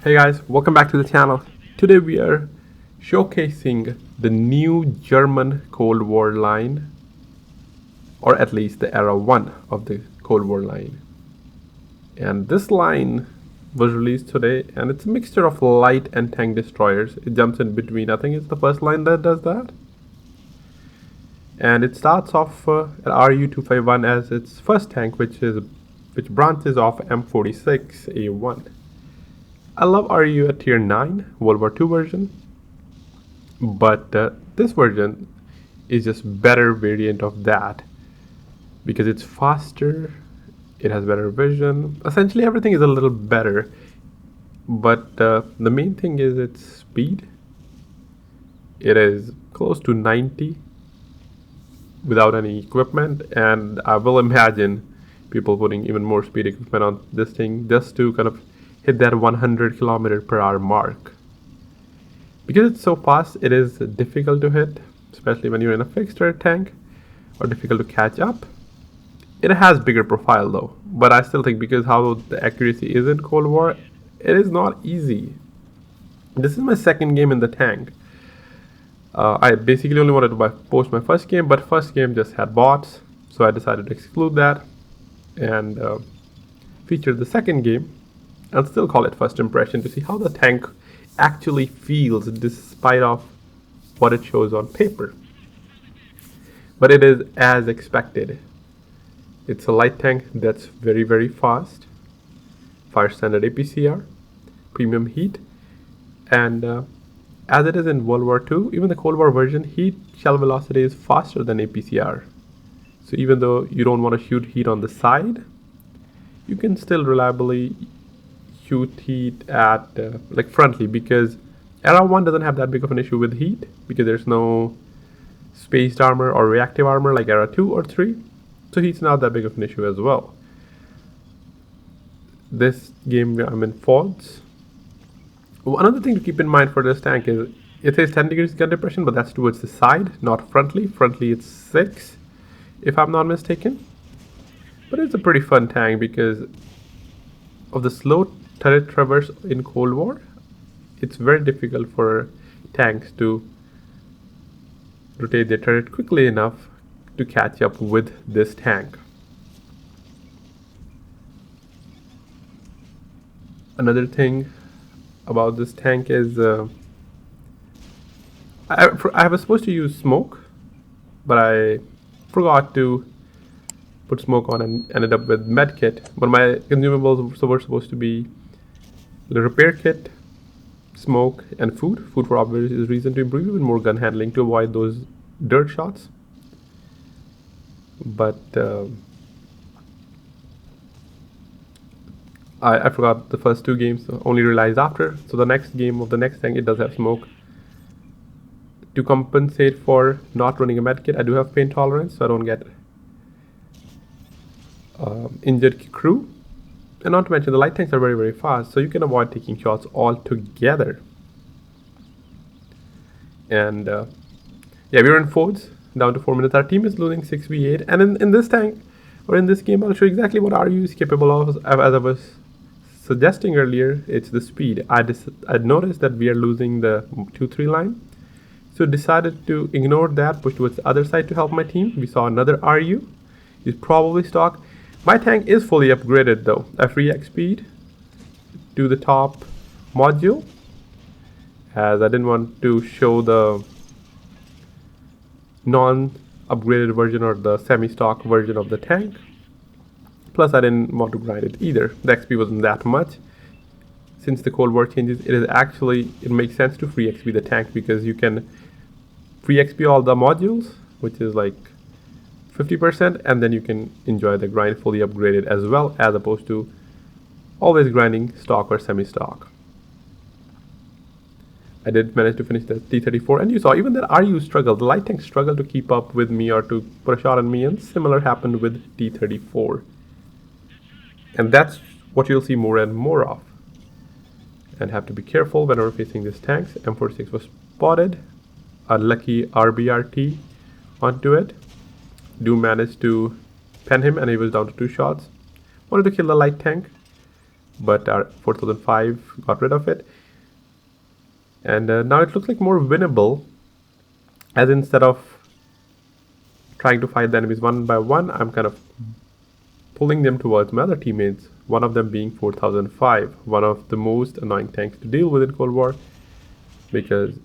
Hey guys, welcome back to the channel. Today we are showcasing the new German Cold War line, or at least the Era1 of the Cold War line. And this line was released today, and it's a mixture of light and tank destroyers. It jumps in between. I think it's the first line that does that. And it starts off at RU-251 as its first tank, which branches off M46A1. I love RU at tier 9, World War II version, but this version is just better variant of that because it's faster, it has better vision, essentially everything is a little better, but the main thing is its speed. It is close to 90 without any equipment, and I will imagine people putting even more speed equipment on this thing just to kind of hit that 100 km/h mark. Because it's so fast, it is difficult to hit, especially when you're in a fixed turret tank, or difficult to catch up. It has bigger profile though, but I still think because how the accuracy is in Cold War, it is not easy. This is my second game in the tank. I basically only wanted to post my first game, but first game just had bots, so I decided to exclude that and feature the second game. I'll still call it first impression to see how the tank actually feels despite of what it shows on paper. But it is as expected. It's a light tank that's very fast, fire standard APCR, premium heat, and as it is in World War II, even the Cold War version, heat shell velocity is faster than APCR. So even though you don't want to shoot heat on the side, you can still reliably shoot heat at like frontally, because Era1 doesn't have that big of an issue with heat because there's no spaced armor or reactive armor like Era2 or 3, so heat's not that big of an issue as well. This game I'm in Fjords. Another thing to keep in mind for this tank is it says 10 degrees gun depression, but that's towards the side, not frontally. Frontally it's 6 if I'm not mistaken. But it's a pretty fun tank because of the slow turret traverse in Cold War. It's very difficult for tanks to rotate their turret quickly enough to catch up with this tank. Another thing about this tank is I was supposed to use smoke, but I forgot to put smoke on and ended up with medkit. But my consumables were supposed to be the repair kit, smoke, and food. Food for obvious reason to improve even more gun handling to avoid those dirt shots. But I forgot the first two games, only realized after. So the next game of the next tank, it does have smoke. To compensate for not running a medkit, I do have pain tolerance, so I don't get injured crew. And not to mention the light tanks are very fast, so you can avoid taking shots altogether. And yeah, we're in Fjords, down to 4 minutes. Our team is losing 6v8, and in this tank, or in this game, I'll show you exactly what RU is capable of. As I was suggesting earlier, it's the speed. I'd noticed that we are losing the 2-3 line, so decided to ignore that, push towards the other side to help my team. We saw another RU. He's probably stock. My tank is fully upgraded though. F3x speed to the top module, as I didn't want to show the non-upgraded version or the semi-stock version of the tank. Plus I didn't want to grind it either. The XP wasn't that much. Since the Cold War changes, it makes sense to free XP the tank, because you can free XP all the modules, which is like 50%, and then you can enjoy the grind fully upgraded as well, as opposed to always grinding stock or semi-stock. I did manage to finish the T-34, and you saw even that RU struggled. The light tank struggled to keep up with me or to put a shot on me, and similar happened with T-34. And that's what you'll see more and more of. And have to be careful whenever facing these tanks. M46 was spotted. A lucky RBRT onto it. Do manage to pen him, and he was down to 2 shots. Wanted to kill the light tank, but our 4005 got rid of it. And now it looks like more winnable, as instead of trying to fight the enemies one by one, I'm kind of pulling them towards my other teammates, one of them being 4005, one of the most annoying tanks to deal with in Cold War, because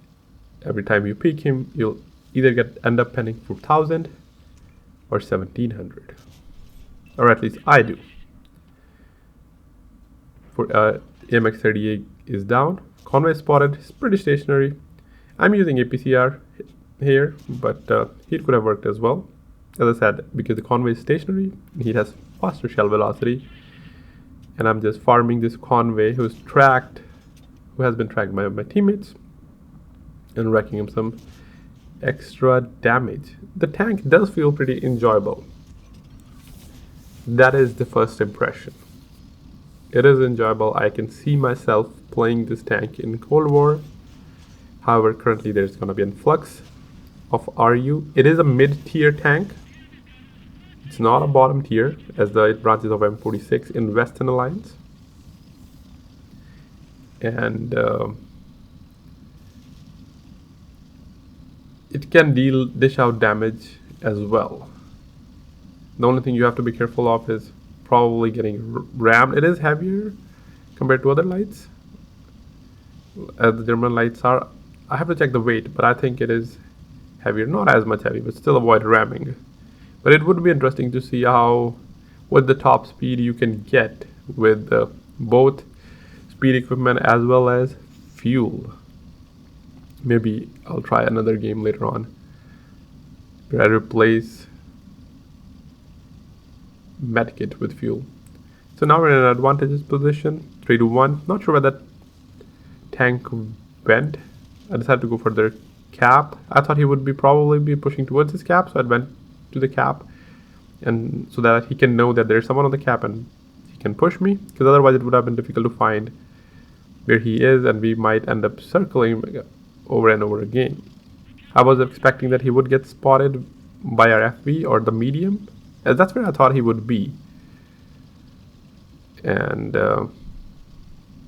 every time you pick him, you'll either end up penning 4000 or 1700, or at least I do. For AMX38 is down, Convoy spotted, it's pretty stationary. I'm using APCR here, but it could have worked as well. As I said, because the Convoy is stationary, he has faster shell velocity, and I'm just farming this Convoy who has been tracked by my teammates, and wrecking him some extra damage. The tank does feel pretty enjoyable. That is the first impression. It is enjoyable. I can see myself playing this tank in Cold War. However, currently there's going to be an influx of RU. It is a mid-tier tank. It's not a bottom tier, as it branches of M46 in Western Alliance. And it can dish out damage as well. The only thing you have to be careful of is probably getting rammed. It is heavier compared to other lights, as the German lights are. I have to check the weight, but I think it is heavier. Not as much heavy, but still avoid ramming. But it would be interesting to see what the top speed you can get with both speed equipment as well as fuel. Maybe I'll try another game later on where I replace medkit with fuel. So now we're in an advantageous position, 3-1. Not sure where that tank went. I decided to go for their cap. I thought he would probably be pushing towards his cap, so I went to the cap, and so that he can know that there's someone on the cap and he can push me, because otherwise it would have been difficult to find where he is, and we might end up circling over and over again. I was expecting that he would get spotted by our FV or the medium, as that's where I thought he would be. And I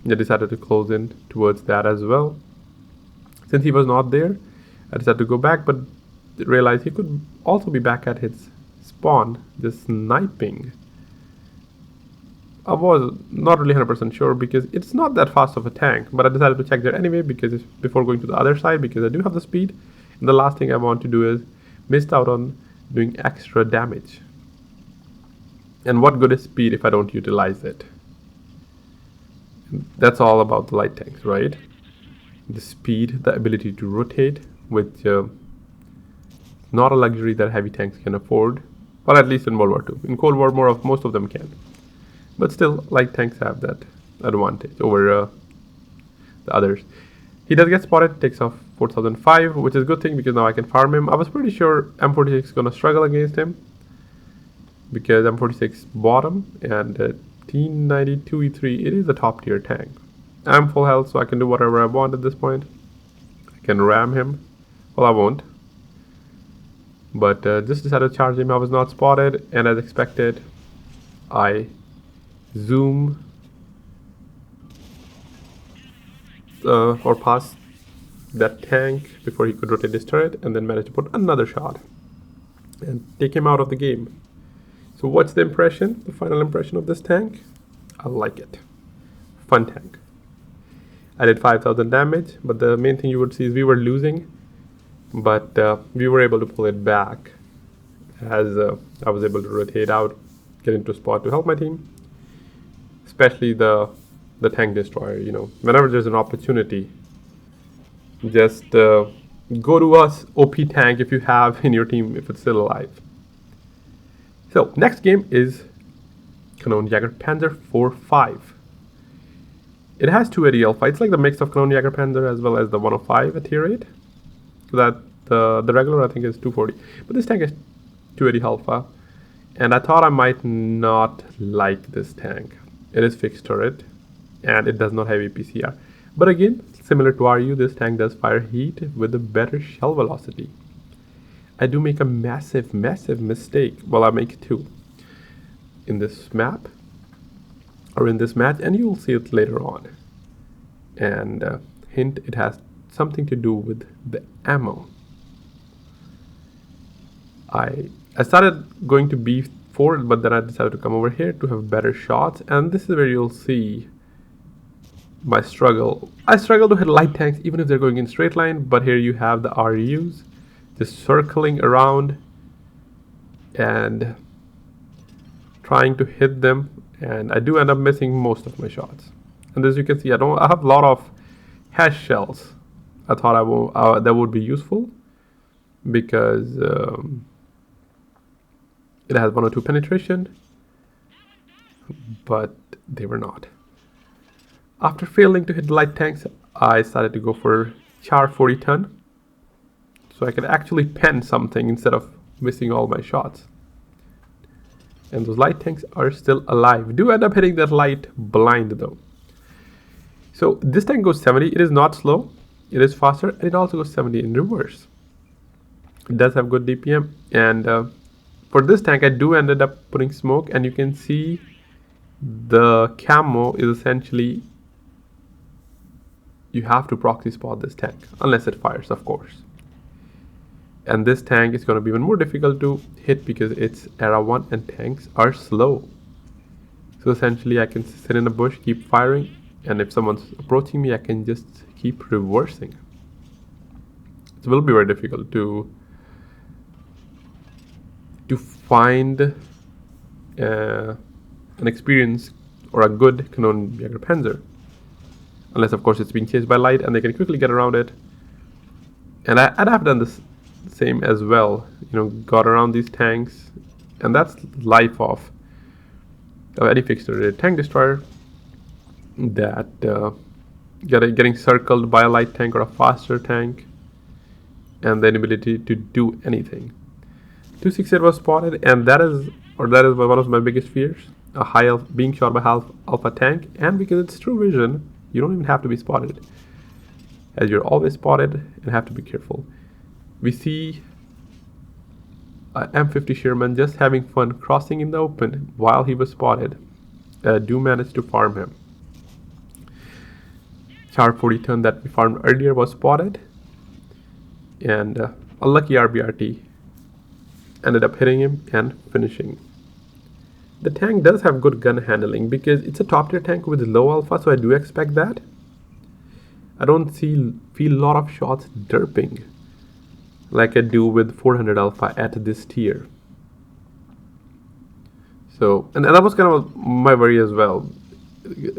decided to close in towards that as well. Since he was not there, I decided to go back, but realized he could also be back at his spawn, just sniping. I was not really 100% sure, because it's not that fast of a tank, but I decided to check there anyway because before going to the other side, because I do have the speed, and the last thing I want to do is miss out on doing extra damage. And what good is speed if I don't utilize it? That's all about the light tanks, right? The speed, the ability to rotate, which not a luxury that heavy tanks can afford, or at least in World War II. In Cold War, most of them can. But still, light tanks have that advantage over the others. He does get spotted, takes off 4005, which is a good thing because now I can farm him. I was pretty sure M46 is going to struggle against him, because M46 bottom and T92E3, it is a top tier tank. I'm full health, so I can do whatever I want at this point. I can ram him. Well, I won't. But just decided to charge him. I was not spotted, and as expected, I zoom or pass that tank before he could rotate his turret, and then managed to put another shot and take him out of the game. So what's the impression, the final impression of this tank? I like it. Fun tank. I did 5,000 damage, but the main thing you would see is we were losing, but we were able to pull it back as I was able to rotate out, get into a spot to help my team, especially the tank destroyer. You know, whenever there's an opportunity, just go to us OP tank if you have in your team, if it's still alive. So next game is Kanonenjagdpanzer 4.5. It has 280 alpha. It's like the mix of Kanonenjagdpanzer as well as the 105 at tier 8. So that the regular I think is 240, but this tank is 280 alpha, and I thought I might not like this tank. It is fixed turret, and it does not have APCR. But again, similar to RU, this tank does fire heat with a better shell velocity. I do make a massive mistake. Well, I make two in this map. or in this match, and you'll see it later on. And hint, it has something to do with the ammo. I started going to B4, but then I decided to come over here to have better shots, and this is where you'll see my struggle. I struggle to hit light tanks even if they're going in straight line, but here you have the RUs just circling around and trying to hit them, and I do end up missing most of my shots. And as you can see, I have a lot of hash shells. I thought that would be useful because it has 1 or 2 penetration, but they were not. After failing to hit light tanks, I started to go for char 40 ton, so I could actually pen something instead of missing all my shots. And those light tanks are still alive. Do end up hitting that light blind though. So this tank goes 70. It is not slow. It is faster, and it also goes 70 in reverse. It does have good DPM, and for this tank, I do ended up putting smoke, and you can see the camo is essentially, you have to proxy spot this tank, unless it fires, of course. And this tank is going to be even more difficult to hit because it's Era1 and tanks are slow. So essentially I can sit in a bush, keep firing, and if someone's approaching me, I can just keep reversing. It will be very difficult to find an experience or a good Kanonenjagdpanzer, unless of course it's being chased by light and they can quickly get around it. And I'd have done this same as well, got around these tanks, and that's life of any fixed rated tank destroyer, that getting circled by a light tank or a faster tank, and the inability to do anything. 268 was spotted, and that is one of my biggest fears, being shot by alpha tank. And because it's true vision, you don't even have to be spotted, as you're always spotted and have to be careful. We see M50 Sherman just having fun crossing in the open while he was spotted. Do manage to farm him. Char 40 ton that we farmed earlier was spotted, and a lucky RBRT ended up hitting him and finishing. The tank does have good gun handling because it's a top tier tank with low alpha, so I do expect that. I don't feel a lot of shots derping like I do with 400 alpha at this tier. So, and that was kind of my worry as well,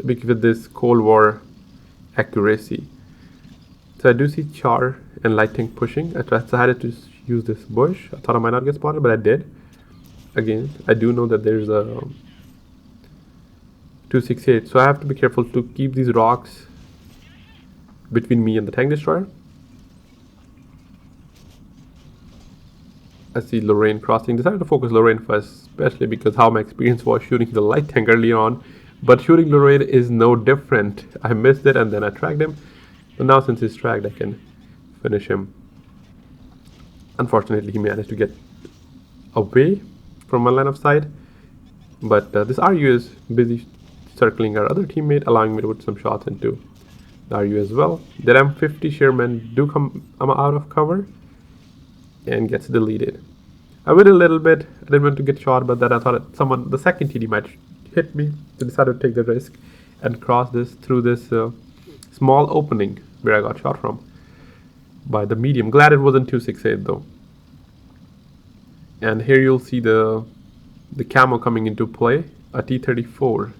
because with this Cold War accuracy. So I do see char and light tank pushing. I decided to use this bush. I thought I might not get spotted, but I did. Again, I do know that there's a 268, so I have to be careful to keep these rocks between me and the tank destroyer. I see Lorraine crossing. Decided to focus Lorraine first, especially because how my experience was shooting the light tank early on. But shooting Lorraine is no different. I missed it and then I tracked him. But now since he's tracked, I can finish him. Unfortunately, he managed to get away from my line of sight. But this RU is busy circling our other teammate, allowing me to put some shots into the RU as well. The M50 Sherman do come out of cover and gets deleted. I waited a little bit. I didn't want to get shot, but then I thought the second TD might hit me, so I decided to take the risk and cross through this small opening where I got shot from by the medium. Glad it wasn't 268 though. And here you'll see the camo coming into play. A T-34,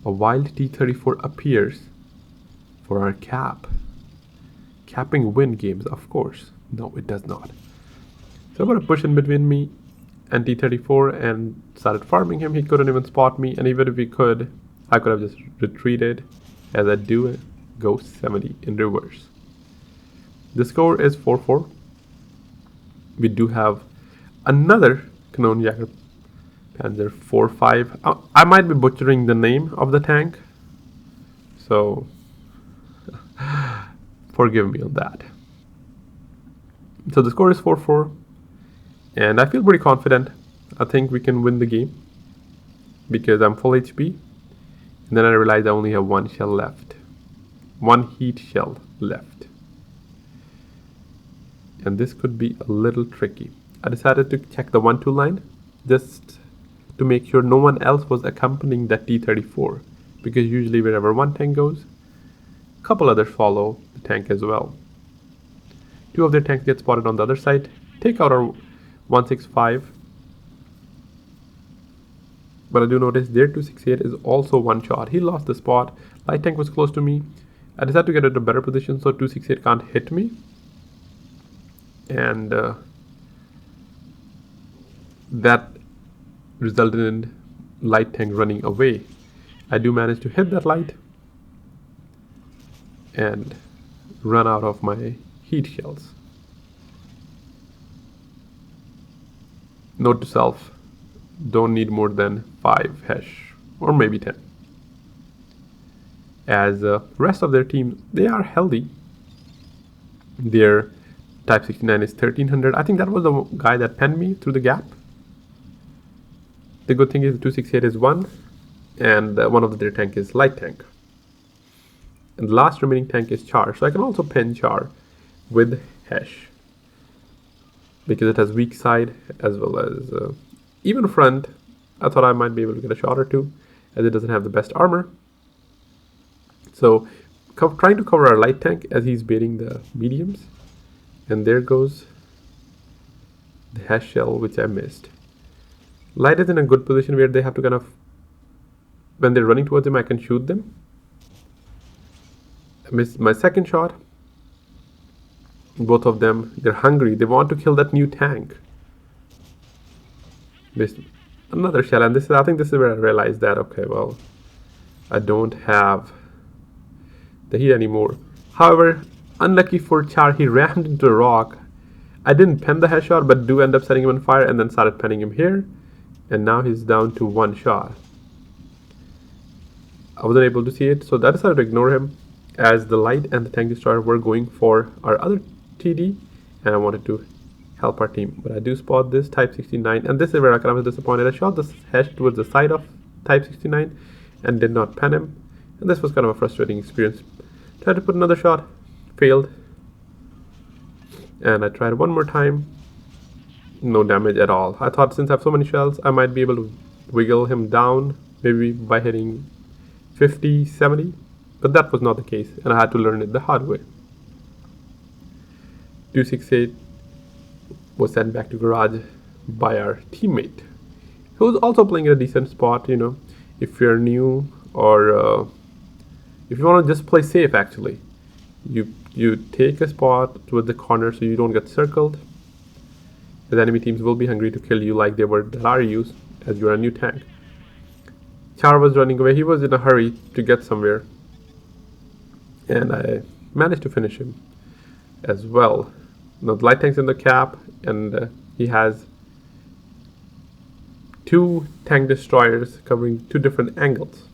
a wild T-34 appears for our cap. Capping win games, of course. No, it does not. So I'm going to push in between me and T-34 and started farming him. He couldn't even spot me, and even if he could, I could have just retreated, as I do go 70 in reverse. The score is 4-4. We do have another Kanonenjagdpanzer 4-5. I might be butchering the name of the tank, so forgive me on that. So the score is 4-4, and I feel pretty confident. I think we can win the game because I'm full HP And then I realized I only have one shell left. One heat shell left. And this could be a little tricky. I decided to check the 1-2 line just to make sure no one else was accompanying that T-34, because usually wherever one tank goes, a couple others follow the tank as well. Two of their tanks get spotted on the other side. Take out our 165. But I do notice their 268 is also one shot. He lost the spot. Light tank was close to me. I decided to get into a better position so 268 can't hit me. And that resulted in light tank running away. I do manage to hit that light and run out of my heat shells. Note to self, don't need more than 5 HESH or maybe 10. As the rest of their team, they are healthy. Their Type 69 is 1300. I think that was the guy that penned me through the gap. The good thing is the 268 is 1 and one of their tank is light tank. And the last remaining tank is Char. So I can also pen Char with HESH because it has weak side as well as even front. I thought I might be able to get a shot or two as it doesn't have the best armor. So trying to cover our light tank as he's baiting the mediums. And there goes the HESH shell which I missed. Light is in a good position where they have to kind of, when they're running towards him, I can shoot them. I missed my second shot. Both of them, they're hungry. They want to kill that new tank. Missed another shell, and I think this is where I realized that, okay, well, I don't have the heat anymore. However, unlucky for Char, he rammed into a rock. I didn't pen the headshot, but do end up setting him on fire and then started penning him here. And now he's down to 1 shot. I wasn't able to see it, so I decided to ignore him as the light and the tank destroyer were going for our other TD, and I wanted to help our team. But I do spot this Type 69, and this is where I kind of was disappointed. I shot this HESH towards the side of Type 69 and did not pen him. And this was kind of a frustrating experience. Tried to put another shot, failed. And I tried one more time. No damage at all. I thought since I have so many shells, I might be able to wiggle him down, maybe by hitting 50, 70. But that was not the case, and I had to learn it the hard way. 268 was sent back to garage by our teammate, who was also playing in a decent spot. You know, if you're new or if you want to just play safe, actually, you take a spot towards the corner so you don't get circled. The enemy teams will be hungry to kill you like they were the RUs as you're a new tank. Char was running away. He was in a hurry to get somewhere. And I managed to finish him as well. Now the light tank's in the cap, and he has 2 tank destroyers covering 2 different angles.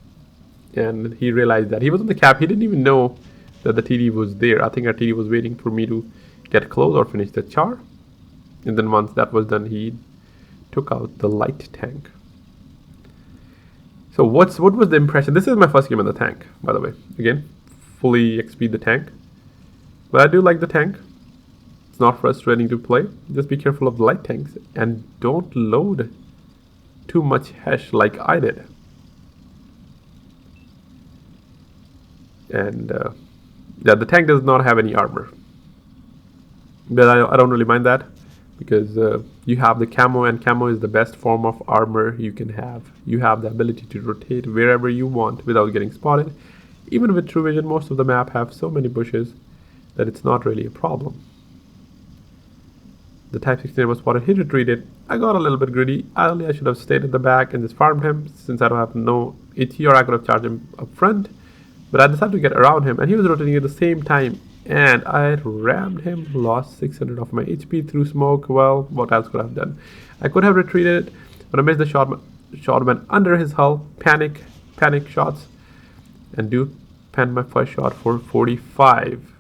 And he realized that he was in the cap. He didn't even know that the TD was there. I think our TD was waiting for me to get close or finish the Char. And then once that was done, he took out the light tank. So what was the impression? This is my first game in the tank, by the way. Again, fully XP the tank. But I do like the tank. It's not frustrating to play. Just be careful of the light tanks and don't load too much HESH like I did. And yeah, the tank does not have any armor. But I don't really mind that, because you have the camo, and camo is the best form of armor you can have. You have the ability to rotate wherever you want without getting spotted. Even with True Vision, most of the map have so many bushes that it's not really a problem. The Type 69 was spotted. He retreated. I got a little bit greedy. I should have stayed at the back and just farmed him, since I don't have no HE, or I could have charged him up front. But I decided to get around him, and he was rotating at the same time. And I rammed him, lost 600 of my HP through smoke. Well, what else could I have done? I could have retreated, but I missed the shot went under his hull. Panic shots, and do pen my first shot for 45.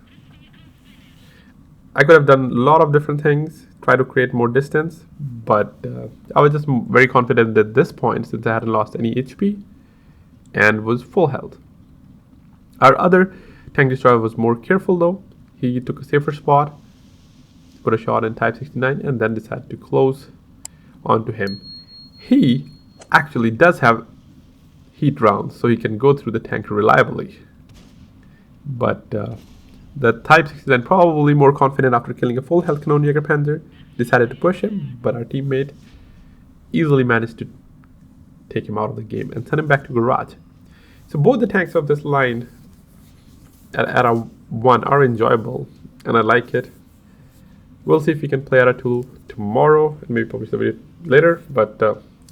I could have done a lot of different things, try to create more distance, but I was just very confident at this point, since I hadn't lost any HP, and was full health. Our other tank destroyer was more careful though. He took a safer spot, put a shot in Type 69, and then decided to close onto him. He actually does have heat rounds, so he can go through the tank reliably. But the Type 69, probably more confident after killing a full health Kanonenjagdpanzer, decided to push him, but our teammate easily managed to take him out of the game and send him back to garage. So both the tanks of this line at Era1 are enjoyable, and I like it. We'll see if we can play Era2 tomorrow and maybe publish the video later, but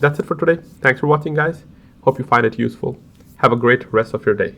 that's it for today. Thanks for watching, guys. Hope you find it useful. Have a great rest of your day.